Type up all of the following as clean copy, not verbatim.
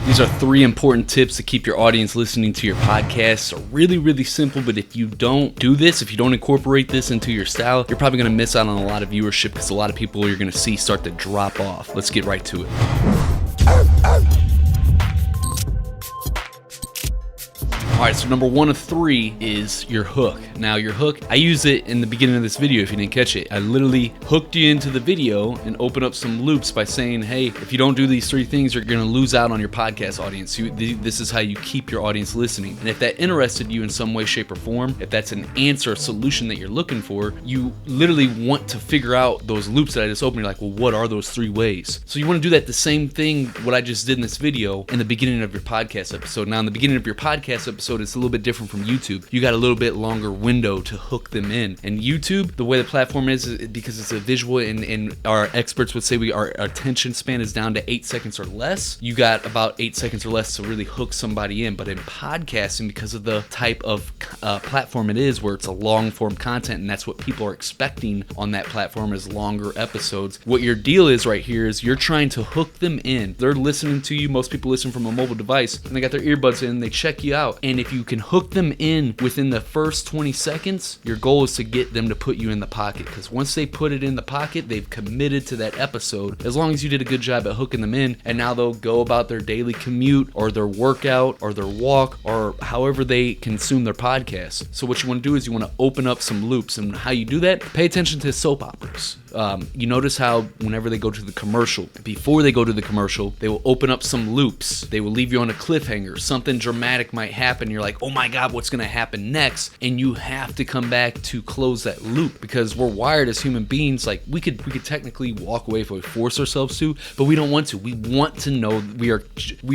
These are 3 important tips to keep your audience listening to your podcast. So really, really simple, but if you don't do this, if you don't incorporate this into your style, you're probably going to miss out on a lot of viewership because a lot of people you're going to see start to drop off. Let's get right to it. All right, so number 1 of 3 is your hook. Now your hook, I use it in the beginning of this video if you didn't catch it. I literally hooked you into the video and open up some loops by saying, hey, if you don't do these 3 things, you're gonna lose out on your podcast audience. This is how you keep your audience listening. And if that interested you in some way, shape, or form, if that's an answer, a solution that you're looking for, you literally want to figure out those loops that I just opened. You're like, well, what are those 3 ways? So you wanna do that the same thing, what I just did in this video, in the beginning of your podcast episode. Now in the beginning of your podcast episode, it's a little bit different from YouTube. You got a little bit longer window to hook them in. And YouTube, the way the platform is because it's a visual, and our experts would say our attention span is down to 8 seconds or less. You got about 8 seconds or less to really hook somebody in. But in podcasting, because of the type of platform it is, where it's a long form content, and that's what people are expecting on that platform is longer episodes. What your deal is right here is you're trying to hook them in. They're listening to you. Most people listen from a mobile device, and they got their earbuds in, they check you out. And if you can hook them in within the first 20 seconds, your goal is to get them to put you in the pocket, because once they put it in the pocket, they've committed to that episode, as long as you did a good job at hooking them in. And now they'll go about their daily commute or their workout or their walk or however they consume their podcast. So what you want to do is you want to open up some loops. And how you do that, pay attention to soap operas. You notice how whenever they go to the commercial, before they go to the commercial, they will open up some loops. They will leave you on a cliffhanger. Something dramatic might happen. You're like, oh my God, what's going to happen next? And you have to come back to close that loop, because we're wired as human beings. Like we could technically walk away if we force ourselves to, but we don't want to. We want to know. We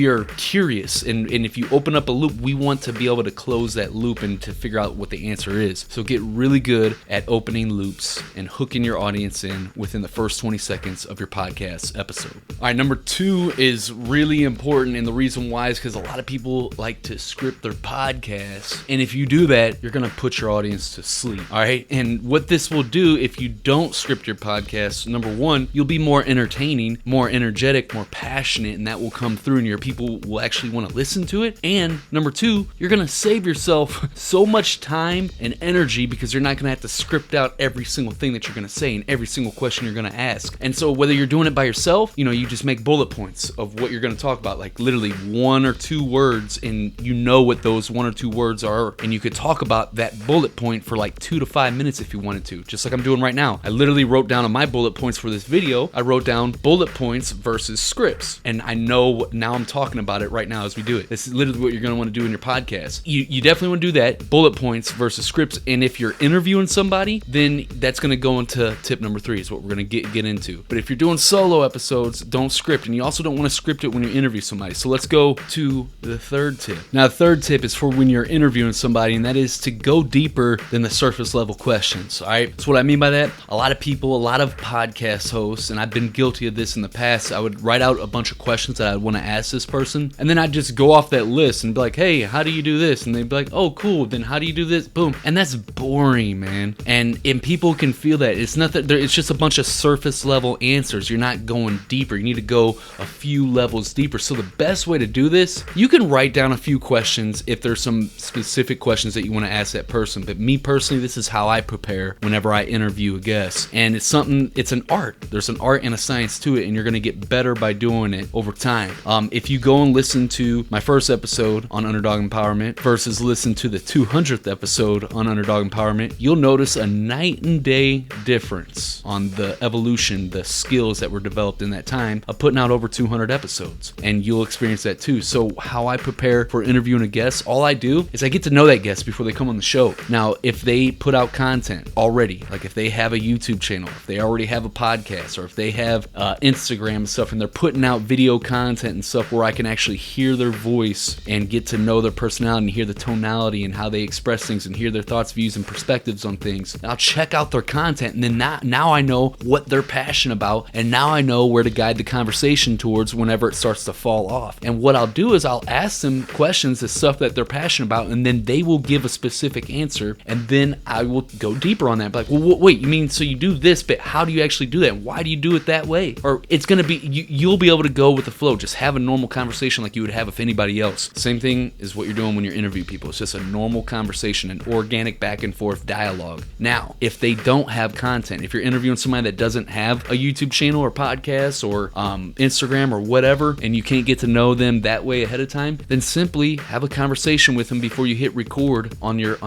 are curious. And if you open up a loop, we want to be able to close that loop and to figure out what the answer is. So get really good at opening loops and hooking your audience in within the first 20 seconds of your podcast episode. All right, number 2 is really important, and the reason why is because a lot of people like to script their podcasts, and if you do that, you're gonna put your audience to sleep. All right, and what this will do if you don't script your podcast, number 1, you'll be more entertaining, more energetic, more passionate, and that will come through, and your people will actually want to listen to it. And number 2, you're gonna save yourself so much time and energy, because you're not gonna have to script out every single thing that you're gonna say and every single question you're going to ask. And so whether you're doing it by yourself, you just make bullet points of what you're going to talk about, like literally 1 or 2 words, and you know what those 1 or 2 words are, and you could talk about that bullet point for like 2 to 5 minutes if you wanted to, just like I'm doing right now. I literally wrote down on my bullet points for this video, I wrote down bullet points versus scripts, and I know now I'm talking about it right now as we do it. This is literally what you're going to want to do in your podcast. You definitely want to do that, bullet points versus scripts. And if you're interviewing somebody, then that's going to go into tip number 3, is what we're going to get into. But if you're doing solo episodes, don't script, and you also don't want to script it when you interview somebody. So let's go to the 3rd tip. Now, the 3rd tip is for when you're interviewing somebody, and that is to go deeper than the surface level questions. All right. So what I mean by that, a lot of people, a lot of podcast hosts, and I've been guilty of this in the past, I would write out a bunch of questions that I'd want to ask this person, and then I'd just go off that list and be like, hey, how do you do this? And they'd be like, oh, cool. Then how do you do this? Boom. And that's boring, man. And people can feel that. It's nothing. It's just a bunch of surface level answers. You're not going deeper. You need to go a few levels deeper. So the best way to do this, you can write down a few questions if there's some specific questions that you want to ask that person. But me personally, this is how I prepare whenever I interview a guest. And it's an art. There's an art and a science to it, and you're going to get better by doing it over time. If you go and listen to my first episode on Underdog Empowerment versus listen to the 200th episode on Underdog Empowerment, you'll notice a night and day difference on the evolution, the skills that were developed in that time of putting out over 200 episodes. And you'll experience that too. So how I prepare for interviewing a guest, all I do is I get to know that guest before they come on the show. Now, if they put out content already, like if they have a YouTube channel, if they already have a podcast, or if they have Instagram and stuff, and they're putting out video content and stuff where I can actually hear their voice and get to know their personality and hear the tonality and how they express things and hear their thoughts, views, and perspectives on things, I'll check out their content, and then now I know what they're passionate about, and now I know where to guide the conversation towards whenever it starts to fall off. And what I'll do is I'll ask them questions, the stuff that that they're passionate about, and then they will give a specific answer, and then I will go deeper on that. Like, well, wait, you mean so you do this, but how do you actually do that? Why do you do it that way? Or it's gonna be you'll be able to go with the flow. Just have a normal conversation like you would have with anybody else. Same thing is what you're doing when you interview people. It's just a normal conversation, an organic back and forth dialogue. Now, if they don't have content, if you're interviewing somebody that doesn't have a YouTube channel or podcast or Instagram or whatever, and you can't get to know them that way ahead of time, then simply have a conversation with them before you hit record on your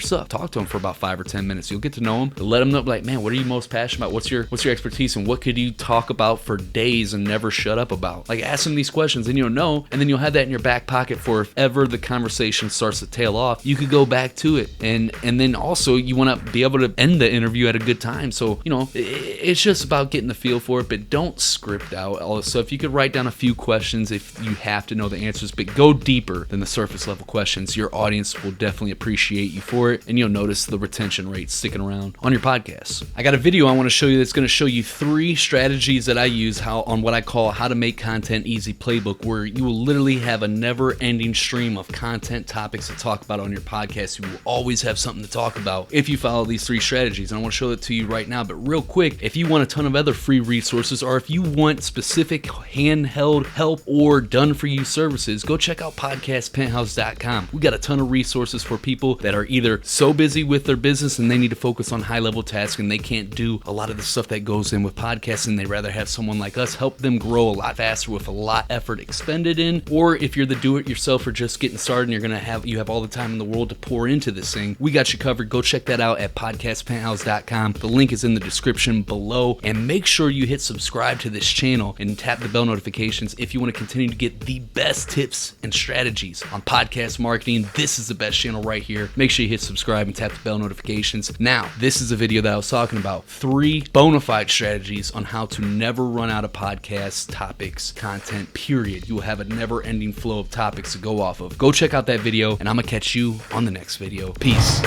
stuff. Talk to them for about 5 or 10 minutes. You'll get to know them. Let them know, like, man, what are you most passionate about? What's your expertise, and what could you talk about for days and never shut up about? Like, ask them these questions, and you'll know, and then you'll have that in your back pocket for if ever the conversation starts to tail off, you could go back to it. And then also you want to be able to end the interview at a good time. So, it's just about getting the feel for it, but don't script out all this stuff. You could write down a few questions if you have to know the answers, but go deeper than the surface level questions. Your audience will definitely appreciate you for it, and you'll notice the retention rate sticking around on your podcast. I got a video I want to show you that's going to show you 3 strategies that I use on what I call how to make content easy playbook, where you will literally have a never-ending stream of content topics to talk about on your podcast. You will always have something to talk about if you follow these 3 strategies, and I want to show it to you right now. But real quick, if you want a ton of other free resources, or if you want specific handheld help or done-for-you services, go check out podcastpenthouse.com. We got a ton of resources for people that are either so busy with their business and they need to focus on high-level tasks and they can't do a lot of the stuff that goes in with podcasting. They'd rather have someone like us help them grow a lot faster with a lot effort expended in. Or if you're the do-it-yourself or just getting started and you have all the time in the world to pour into this thing, we got you covered. Go check that out at podcastpenthouse.com. The link is in the description below, and make sure you hit subscribe to this channel and tap the bell notifications if you want to continue to get the best tips and strategies on podcast marketing. This is the best channel right here. Make sure you hit subscribe and tap the bell notifications. Now, this is a video that I was talking about 3 bona fide strategies on how to never run out of podcast topics, content, period. You will have a never-ending flow of topics to go off of. Go check out that video, and I'm gonna catch you on the next video. Peace.